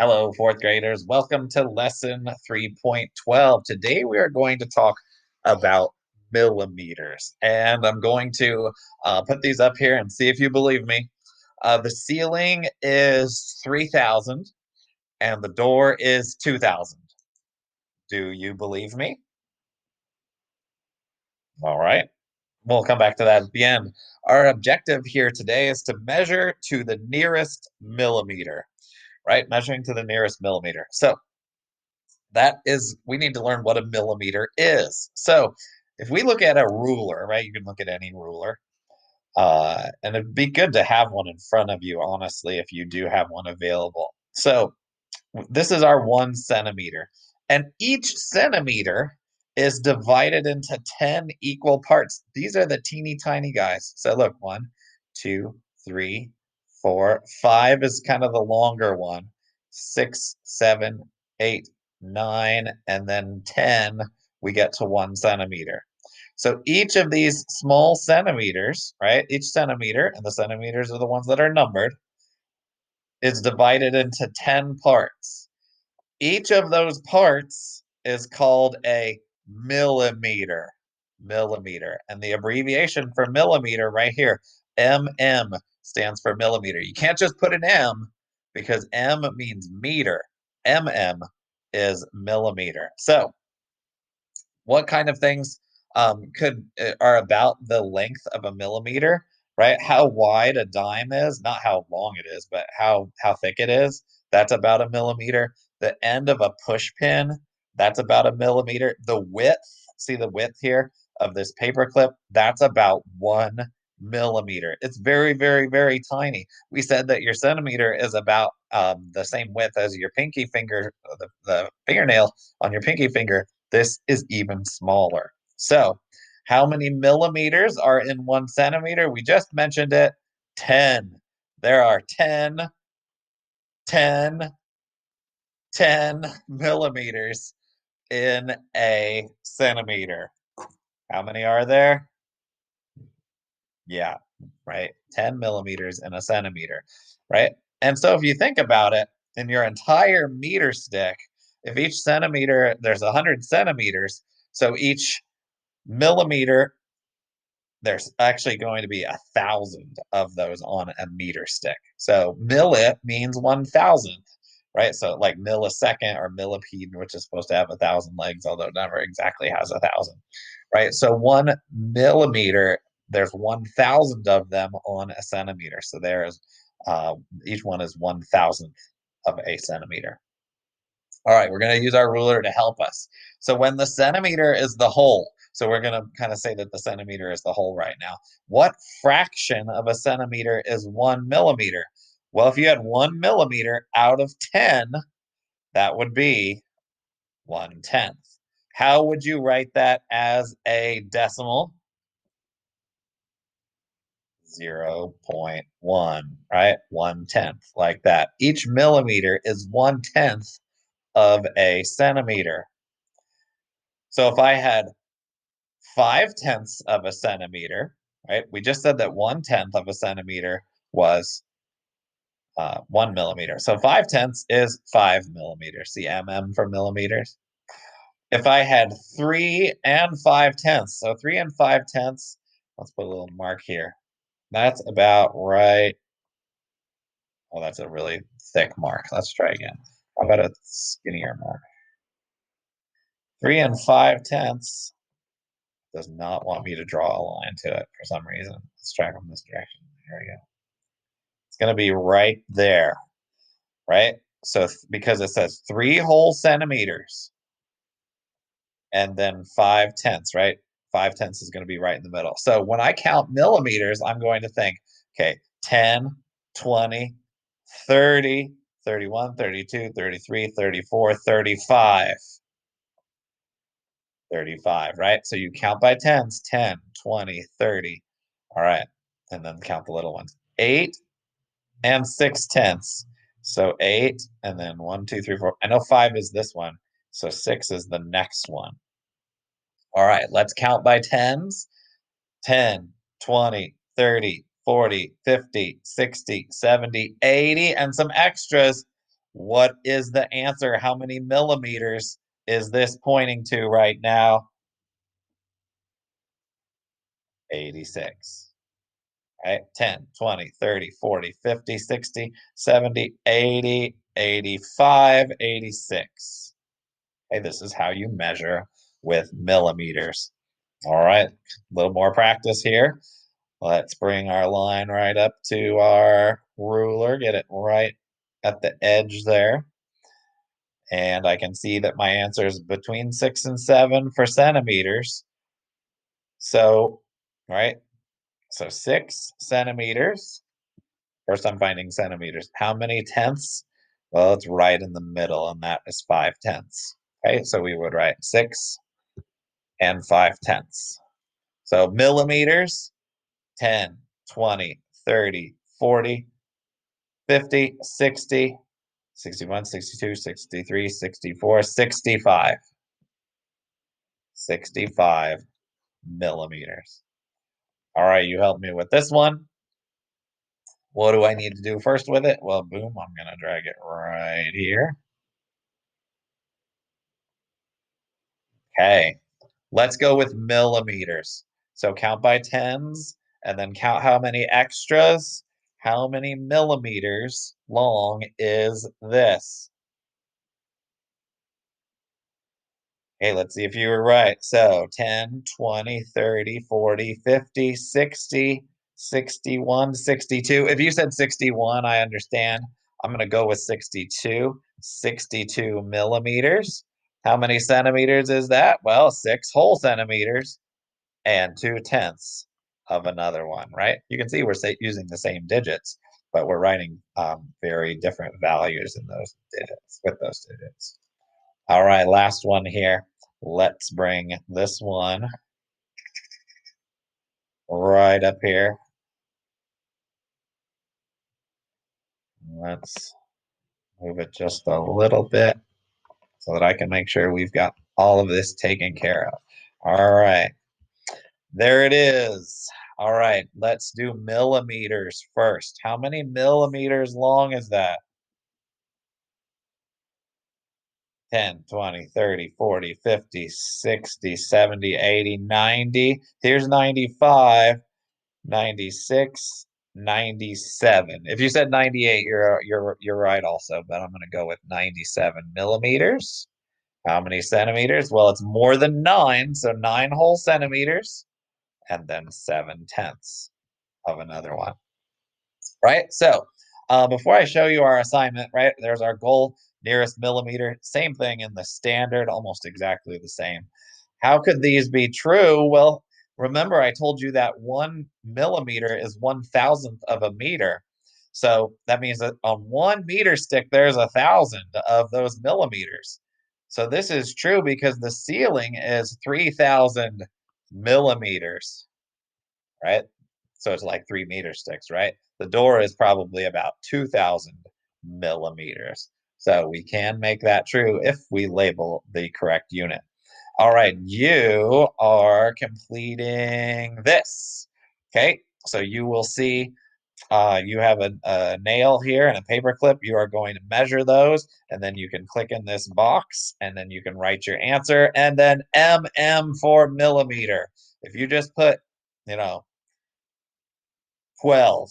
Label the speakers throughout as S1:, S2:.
S1: Hello, fourth graders. Welcome to lesson 3.12. Today we are going to talk about millimeters. And I'm going to put these up here and see if you believe me. The ceiling is 3,000 and the door is 2,000. Do you believe me? All right. We'll come back to that at the end. Our objective here today is to measure to the nearest millimeter, right? Measuring to the nearest millimeter. So we need to learn what a millimeter is. So if we look at a ruler, right, you can look at any ruler, and it'd be good to have one in front of you, honestly, if you do have one available. So this is our 1 centimeter, and each centimeter is divided into 10 equal parts. These are the teeny tiny guys. So look, 1, 2, 3, 4, 5 is kind of the longer one. 6, 7, 8, 9, and then 10, we get to 1 centimeter. So each of these small centimeters, right? Each centimeter, and the centimeters are the ones that are numbered, is divided into 10 parts. Each of those parts is called a millimeter. Millimeter. And the abbreviation for millimeter right here, MM, stands for millimeter. You can't just put an M because M means meter. MM is millimeter. So what kind of things could are about the length of a millimeter, right? How wide a dime is, not how long it is, but how thick it is. That's about a millimeter. The end of a push pin, that's about a millimeter. The width, see the width here of this paper clip, that's about 1 millimeter. It's very, very, very tiny. We said that your centimeter is about the same width as your pinky finger, the fingernail on your pinky finger. This is even smaller. So, how many millimeters are in 1 centimeter? We just mentioned it, 10. There are 10, 10 millimeters in a centimeter. How many are there? Yeah, right. 10 millimeters in a centimeter, right? And so if you think about it, in your entire meter stick, if each centimeter, there's 100 centimeters, so each millimeter, there's actually going to be 1,000 of those on a meter stick. So milli means 1,000th, right? So like millisecond or millipede, which is supposed to have 1,000 legs, although it never exactly has 1,000, right? So 1 millimeter, there's 1,000 of them on a centimeter. So there's each one is 1,000th of a centimeter. All right, we're going to use our ruler to help us. So when the centimeter is the whole, so we're going to kind of say that the centimeter is the whole right now. What fraction of a centimeter is 1 millimeter? Well, if you had 1 millimeter out of 10, that would be 1/10. How would you write that as a decimal? 0.1, right? 1/10, like that. Each millimeter is 1/10 of a centimeter. So if I had 5/10 of a centimeter, right? We just said that 1/10 of a centimeter was 1 millimeter. So 5/10 is 5 millimeters. See mm for millimeters. If I had 3 and 5/10, so 3 and 5/10, let's put a little mark here. That's about right. Oh, that's a really thick mark. Let's try again. How about a skinnier mark? 3 and 5/10 does not want me to draw a line to it for some reason. Let's try from this direction. There we go. It's going to be right there, right? So because it says 3 whole centimeters and then 5/10, right? 5/10 is going to be right in the middle. So when I count millimeters, I'm going to think, okay, 10, 20, 30, 31, 32, 33, 34, 35. 35, right? So you count by tens, 10, 20, 30. All right. And then count the little ones. 8 and 6/10. So 8, and then 1, 2, 3, 4. I know 5 is this one. So 6 is the next one. All right. Let's count by tens. 10, 20, 30, 40, 50, 60, 70, 80, and some extras. What is the answer? How many millimeters is this pointing to right now? 86. Right? 10, 20, 30, 40, 50, 60, 70, 80, 85, 86. Okay, this is how you measure with millimeters. All right, a little more practice here. Let's bring our line right up to our ruler, get it right at the edge there. And I can see that my answer is between 6 and 7 for centimeters. So, right, so 6 centimeters. First, I'm finding centimeters. How many tenths? Well, it's right in the middle, and that is 5/10. Okay, so we would write 6 and 5/10. So millimeters, 10, 20, 30, 40, 50, 60, 61, 62, 63, 64, 65. 65 millimeters. All right, you helped me with this one. What do I need to do first with it? Well, boom, I'm going to drag it right here. Okay, let's go with millimeters. So count by tens and then count how many extras. How many millimeters long is this? Okay, let's see if you were right. So 10, 20, 30, 40, 50, 60, 61, 62. If you said 61, I understand. I'm going to go with 62. 62 millimeters. How many centimeters is that? Well, 6 whole centimeters and 2/10 of another one, right? You can see we're using the same digits, but we're writing very different values in those digits, with those digits. All right, last one here. Let's bring this one right up here. Let's move it just a little bit so that I can make sure we've got all of this taken care of. All right, there it is. All right, let's do millimeters first. How many millimeters long is that? 10, 20, 30, 40, 50, 60, 70, 80, 90. Here's 95. 96, 97. If you said 98, you're right also, but I'm going to go with 97 millimeters. How many centimeters? Well, it's more than 9, so 9 whole centimeters, and then 7/10 of another one, right? So, before I show you our assignment, right, there's our goal, nearest millimeter, same thing in the standard, almost exactly the same. How could these be true? Well, remember I told you that 1 millimeter is 1,000th of a meter. So that means that on 1 meter stick, there's 1,000 of those millimeters. So this is true because the ceiling is 3,000 millimeters, right? So it's like 3 meter sticks, right? The door is probably about 2,000 millimeters. So we can make that true if we label the correct unit. All right, you are completing this. Okay, so you will see you have a nail here and a paper clip. You are going to measure those, and then you can click in this box, and then you can write your answer, and then for millimeter. If you just put, you know, 12,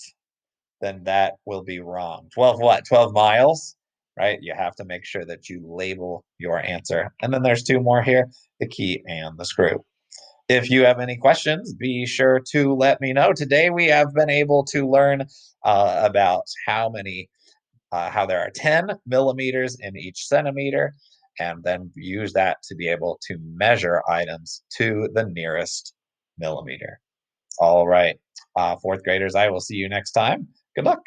S1: then that will be wrong. 12 what? 12 miles, right? You have to make sure that you label your answer. And then there's two more here, the key and the screw. If you have any questions, be sure to let me know. Today we have been able to learn about how there are 10 millimeters in each centimeter, and then use that to be able to measure items to the nearest millimeter. All right, fourth graders, I will see you next time. Good luck.